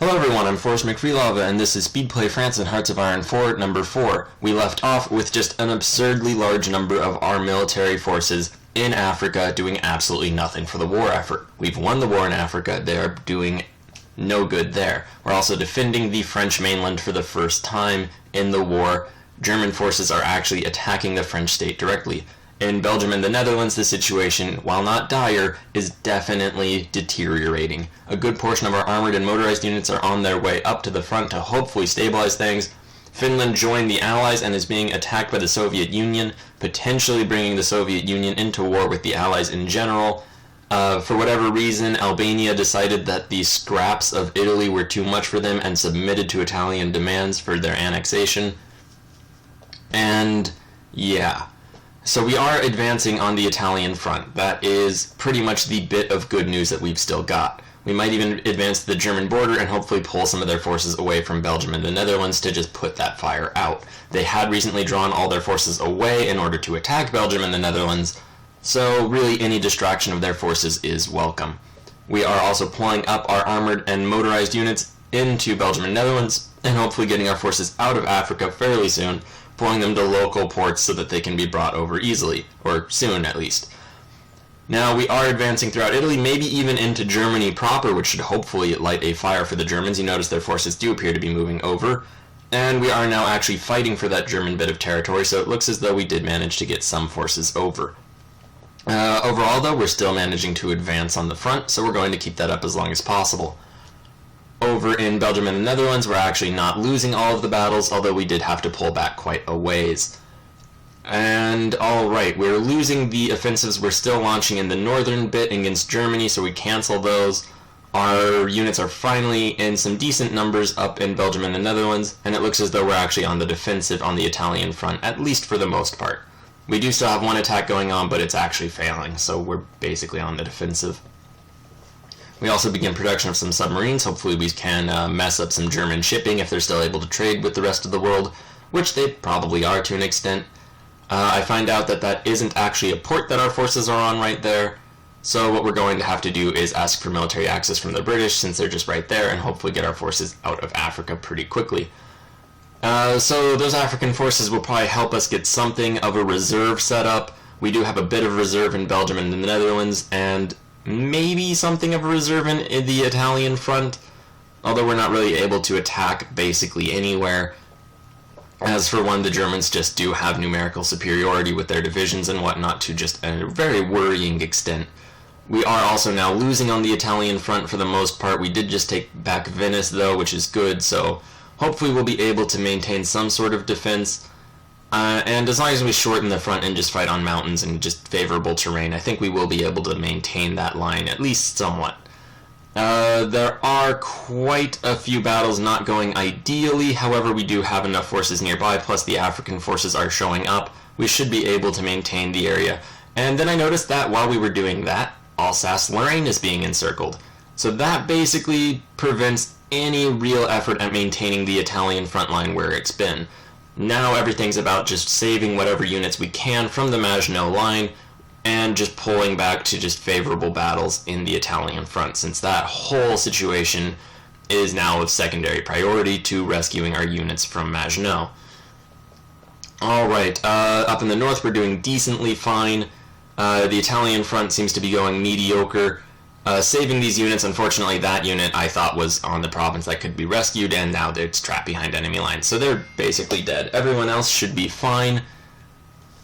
Hello everyone, I'm Forrest McFreelava, and this is Speedplay France and Hearts of Iron 4, number 4. We left off with just an absurdly large number of our military forces in Africa doing absolutely nothing for the war effort. We've won the war in Africa, they're doing no good there. We're also defending the French mainland for the first time in the war. German forces are actually attacking the French state directly. In Belgium and the Netherlands, the situation, while not dire, is definitely deteriorating. A good portion of our armored and motorized units are on their way up to the front to hopefully stabilize things. Finland joined the Allies and is being attacked by the Soviet Union, potentially bringing the Soviet Union into war with the Allies in general. For whatever reason, Albania decided that the scraps of Italy were too much for them and submitted to Italian demands for their annexation. And yeah. So we are advancing on the Italian front. That is pretty much the bit of good news that we've still got. We might even advance to the German border and hopefully pull some of their forces away from Belgium and the Netherlands to just put that fire out. They had recently drawn all their forces away in order to attack Belgium and the Netherlands, so really any distraction of their forces is welcome. We are also pulling up our armored and motorized units into Belgium and Netherlands, and hopefully getting our forces out of Africa fairly soon, pulling them to local ports so that they can be brought over easily, or soon at least. Now we are advancing throughout Italy, maybe even into Germany proper, which should hopefully light a fire for the Germans. You notice their forces do appear to be moving over, and we are now actually fighting for that German bit of territory, so it looks as though we did manage to get some forces over. Overall though, we're still managing to advance on the front, so we're going to keep that up as long as possible. Over in Belgium and the Netherlands, we're actually not losing all of the battles, although we did have to pull back quite a ways. And alright, we're losing the offensives we're still launching in the northern bit against Germany, so we cancel those. Our units are finally in some decent numbers up in Belgium and the Netherlands, and it looks as though we're actually on the defensive on the Italian front, at least for the most part. We do still have one attack going on, but it's actually failing, so we're basically on the defensive. We also begin production of some submarines. Hopefully we can mess up some German shipping if they're still able to trade with the rest of the world, which they probably are to an extent. I find out that that isn't actually a port that our forces are on right there, so what we're going to have to do is ask for military access from the British, since they're just right there, and hopefully get our forces out of Africa pretty quickly. So those African forces will probably help us get something of a reserve set up. We do have a bit of reserve in Belgium and the Netherlands, and maybe something of a reserve in the Italian front, although we're not really able to attack basically anywhere. As for one, the Germans just do have numerical superiority with their divisions and whatnot to just a very worrying extent. We are also now losing on the Italian front for the most part. We did just take back Venice though, which is good, so hopefully we'll be able to maintain some sort of defense. And as long as we shorten the front and just fight on mountains and just favorable terrain, I think we will be able to maintain that line at least somewhat. There are quite a few battles not going ideally, however we do have enough forces nearby, plus the African forces are showing up. We should be able to maintain the area. And then I noticed that while we were doing that, Alsace-Lorraine is being encircled. So that basically prevents any real effort at maintaining the Italian front line where it's been. Now everything's about just saving whatever units we can from the Maginot line and just pulling back to just favorable battles in the Italian front, since that whole situation is now of secondary priority to rescuing our units from Maginot. Alright, up in the north we're doing decently fine. The Italian front seems to be going mediocre. Saving these units, unfortunately that unit I thought was on the province that could be rescued, and now it's trapped behind enemy lines, so they're basically dead. Everyone else should be fine.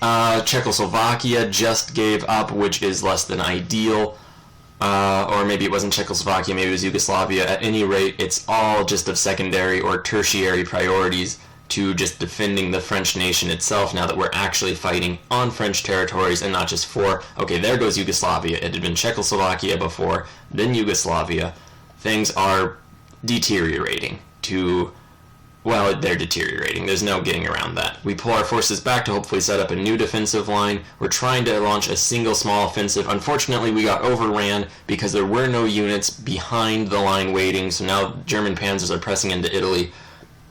Czechoslovakia just gave up, which is less than ideal. Or maybe it wasn't Czechoslovakia, maybe it was Yugoslavia. At any rate, it's all just of secondary or tertiary priorities to just defending the French nation itself now that we're actually fighting on French territories and not just for, okay, there goes Yugoslavia. It had been Czechoslovakia before, then Yugoslavia. Things are deteriorating to, well, they're deteriorating. There's no getting around that. We pull our forces back to hopefully set up a new defensive line. We're trying to launch a single small offensive. Unfortunately, we got overran because there were no units behind the line waiting, so now German panzers are pressing into Italy.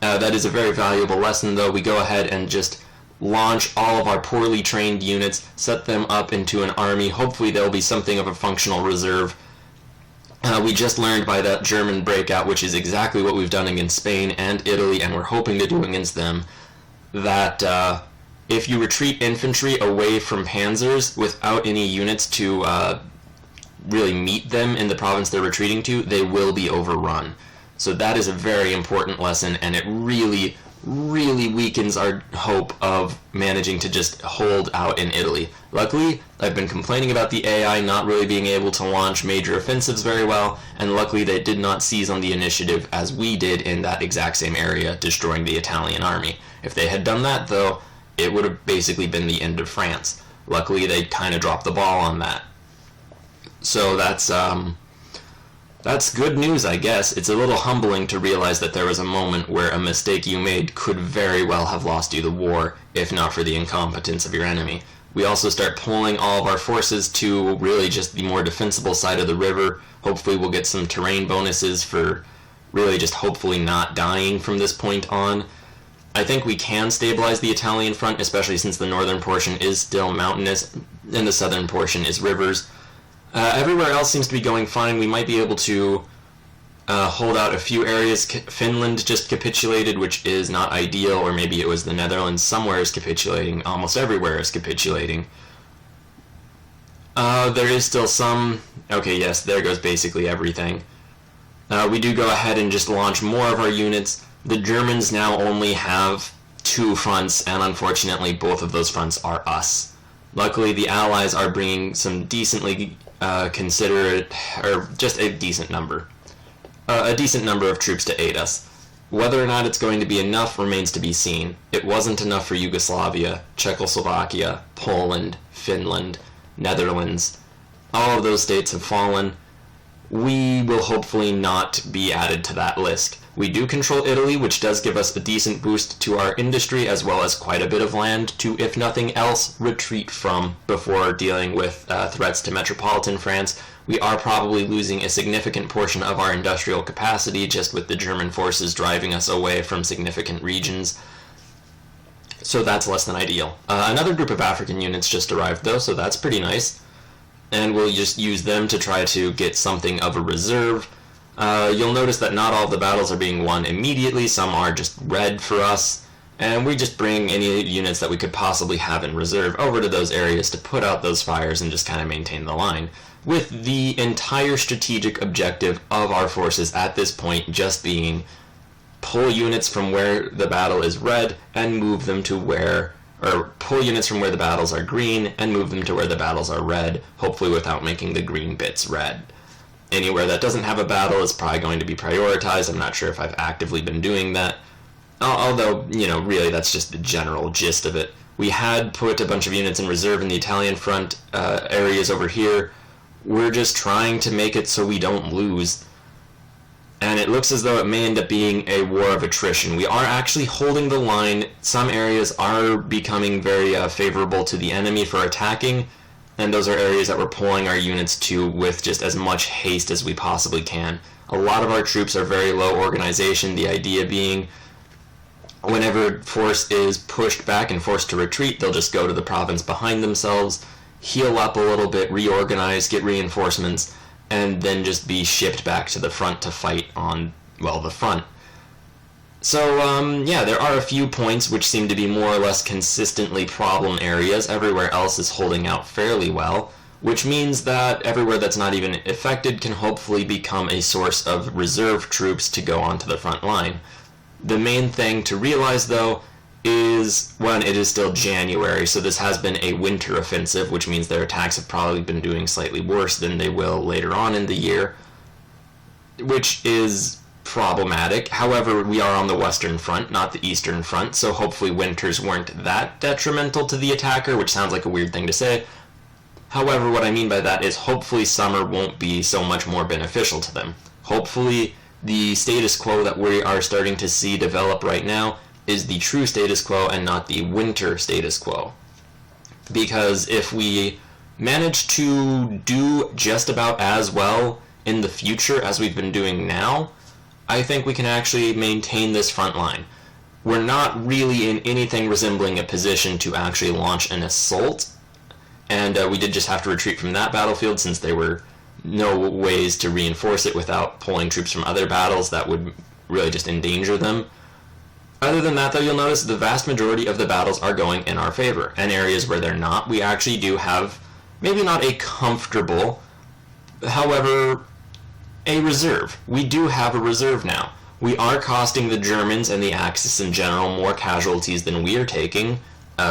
That is a very valuable lesson, though. We go ahead and just launch all of our poorly trained units, set them up into an army. Hopefully there'll be something of a functional reserve We just learned by that German breakout, which is exactly what we've done against Spain and Italy, and we're hoping to do against them, that if you retreat infantry away from panzers without any units to really meet them in the province they're retreating to, they will be overrun. So that is a very important lesson, and it really, really weakens our hope of managing to just hold out in Italy. Luckily, I've been complaining about the AI not really being able to launch major offensives very well, and luckily they did not seize on the initiative as we did in that exact same area, destroying the Italian army. If they had done that, though, it would have basically been the end of France. Luckily, they kind of dropped the ball on that. So that's good news, I guess. It's a little humbling to realize that there was a moment where a mistake you made could very well have lost you the war, if not for the incompetence of your enemy. We also start pulling all of our forces to really just the more defensible side of the river. Hopefully we'll get some terrain bonuses for really just hopefully not dying from this point on. I think we can stabilize the Italian front, especially since the northern portion is still mountainous and the southern portion is rivers. Everywhere else seems to be going fine. We might be able to hold out a few areas. Finland just capitulated, which is not ideal, or maybe it was the Netherlands. Somewhere is capitulating. Almost everywhere is capitulating. There is still some... Okay, yes, there goes basically everything. We do go ahead and just launch more of our units. The Germans now only have 2 fronts, and unfortunately both of those fronts are us. Luckily, the Allies are bringing some decently considerate, or just a decent number of troops to aid us. Whether or not it's going to be enough remains to be seen. It wasn't enough for Yugoslavia, Czechoslovakia, Poland, Finland, Netherlands. All of those states have fallen. We will hopefully not be added to that list. We do control Italy, which does give us a decent boost to our industry, as well as quite a bit of land to, if nothing else, retreat from before dealing with threats to metropolitan France. We are probably losing a significant portion of our industrial capacity just with the German forces driving us away from significant regions. So that's less than ideal. Another group of African units just arrived, though, so that's pretty nice. And we'll just use them to try to get something of a reserve. You'll notice that not all of the battles are being won immediately. Some are just red for us. And we just bring any units that we could possibly have in reserve over to those areas to put out those fires and just kind of maintain the line, with the entire strategic objective of our forces at this point just being pull units from where the battle is red and move them to where, or pull units from where the battles are green and move them to where the battles are red, hopefully without making the green bits red. Anywhere that doesn't have a battle is probably going to be prioritized. I'm not sure if I've actively been doing that. Although, really that's just the general gist of it. We had put a bunch of units in reserve in the Italian front areas over here. We're just trying to make it so we don't lose. And it looks as though it may end up being a war of attrition. We are actually holding the line. Some areas are becoming very favorable to the enemy for attacking, and those are areas that we're pulling our units to with just as much haste as we possibly can. A lot of our troops are very low organization, the idea being whenever force is pushed back and forced to retreat, they'll just go to the province behind themselves, heal up a little bit, reorganize, get reinforcements, and then just be shipped back to the front to fight on, well, the front. So, yeah, there are a few points which seem to be more or less consistently problem areas. Everywhere else is holding out fairly well, which means that everywhere that's not even affected can hopefully become a source of reserve troops to go onto the front line. The main thing to realize, though, is, one, it is still January, so this has been a winter offensive, which means their attacks have probably been doing slightly worse than they will later on in the year, which is problematic. However, we are on the western front, not the eastern front, so hopefully winters weren't that detrimental to the attacker, which sounds like a weird thing to say. However, what I mean by that is hopefully summer won't be so much more beneficial to them. Hopefully the status quo that we are starting to see develop right now is the true status quo and not the winter status quo. Because if we manage to do just about as well in the future as we've been doing now, I think we can actually maintain this front line. We're not really in anything resembling a position to actually launch an assault, and we did just have to retreat from that battlefield since they were no ways to reinforce it without pulling troops from other battles that would really just endanger them. Other than that, though, you'll notice the vast majority of the battles are going in our favor. And areas where they're not, we actually do have maybe not a comfortable, however, a reserve. We do have a reserve now. We are costing the Germans and the Axis in general more casualties than we are taking.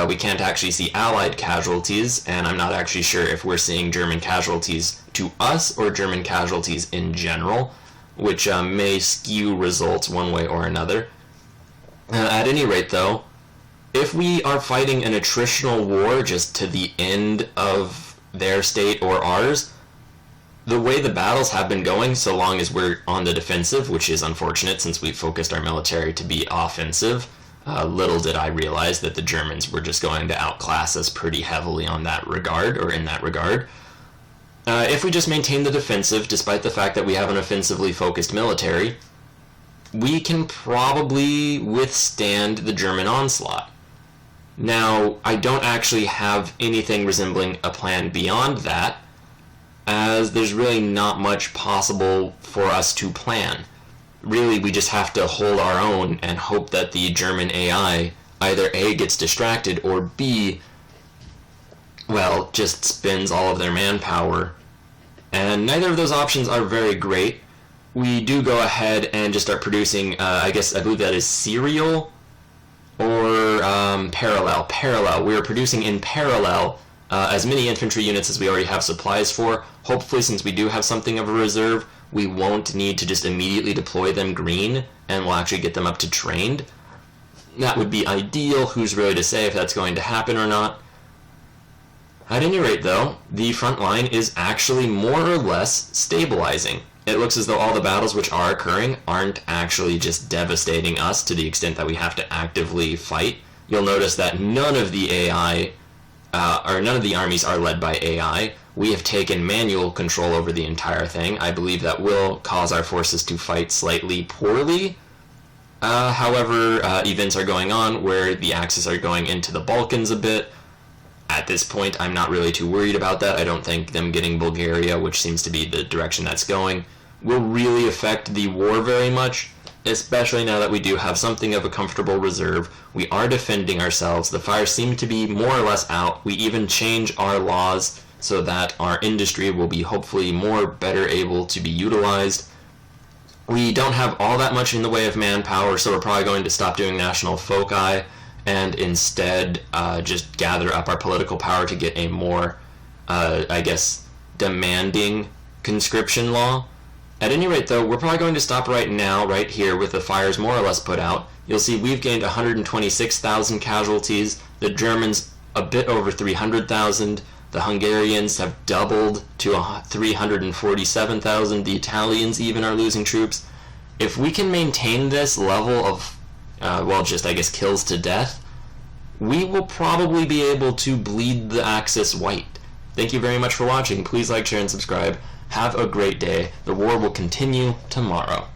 We can't actually see Allied casualties, and I'm not actually sure if we're seeing German casualties to us or German casualties in general, which may skew results one way or another. At any rate, though, if we are fighting an attritional war just to the end of their state or ours, the way the battles have been going, so long as we're on the defensive, which is unfortunate since we've focused our military to be offensive, little did I realize that the Germans were just going to outclass us pretty heavily on that regard, or in that regard. If we just maintain the defensive, despite the fact that we have an offensively focused military, we can probably withstand the German onslaught. Now, I don't actually have anything resembling a plan beyond that, as there's really not much possible for us to plan. Really, we just have to hold our own and hope that the German AI either A, gets distracted, or B, well, just spends all of their manpower. And neither of those options are very great. We do go ahead and just start producing, I believe that is serial or parallel. Parallel. We are producing in parallel as many infantry units as we already have supplies for. Hopefully, since we do have something of a reserve, we won't need to just immediately deploy them green, and we'll actually get them up to trained. That would be ideal. Who's really to say if that's going to happen or not? At any rate, though, the front line is actually more or less stabilizing. It looks as though all the battles which are occurring aren't actually just devastating us to the extent that we have to actively fight. You'll notice that none of the AI, or none of the armies are led by AI. We have taken manual control over the entire thing. I believe that will cause our forces to fight slightly poorly. However, events are going on where the Axis are going into the Balkans a bit. At this point, I'm not really too worried about that. I don't think them getting Bulgaria, which seems to be the direction that's going, will really affect the war very much, especially now that we do have something of a comfortable reserve. We are defending ourselves. The fires seem to be more or less out. We even change our laws so that our industry will be hopefully better able to be utilized. We don't have all that much in the way of manpower, so we're probably going to stop doing national foci and instead just gather up our political power to get a more, demanding conscription law. At any rate, though, we're probably going to stop right now, right here, with the fires more or less put out. You'll see we've gained 126,000 casualties, the Germans a bit over 300,000, the Hungarians have doubled to 347,000, the Italians even are losing troops. If we can maintain this level of, kills to death, we will probably be able to bleed the Axis white. Thank you very much for watching. Please like, share, and subscribe. Have a great day. The war will continue tomorrow.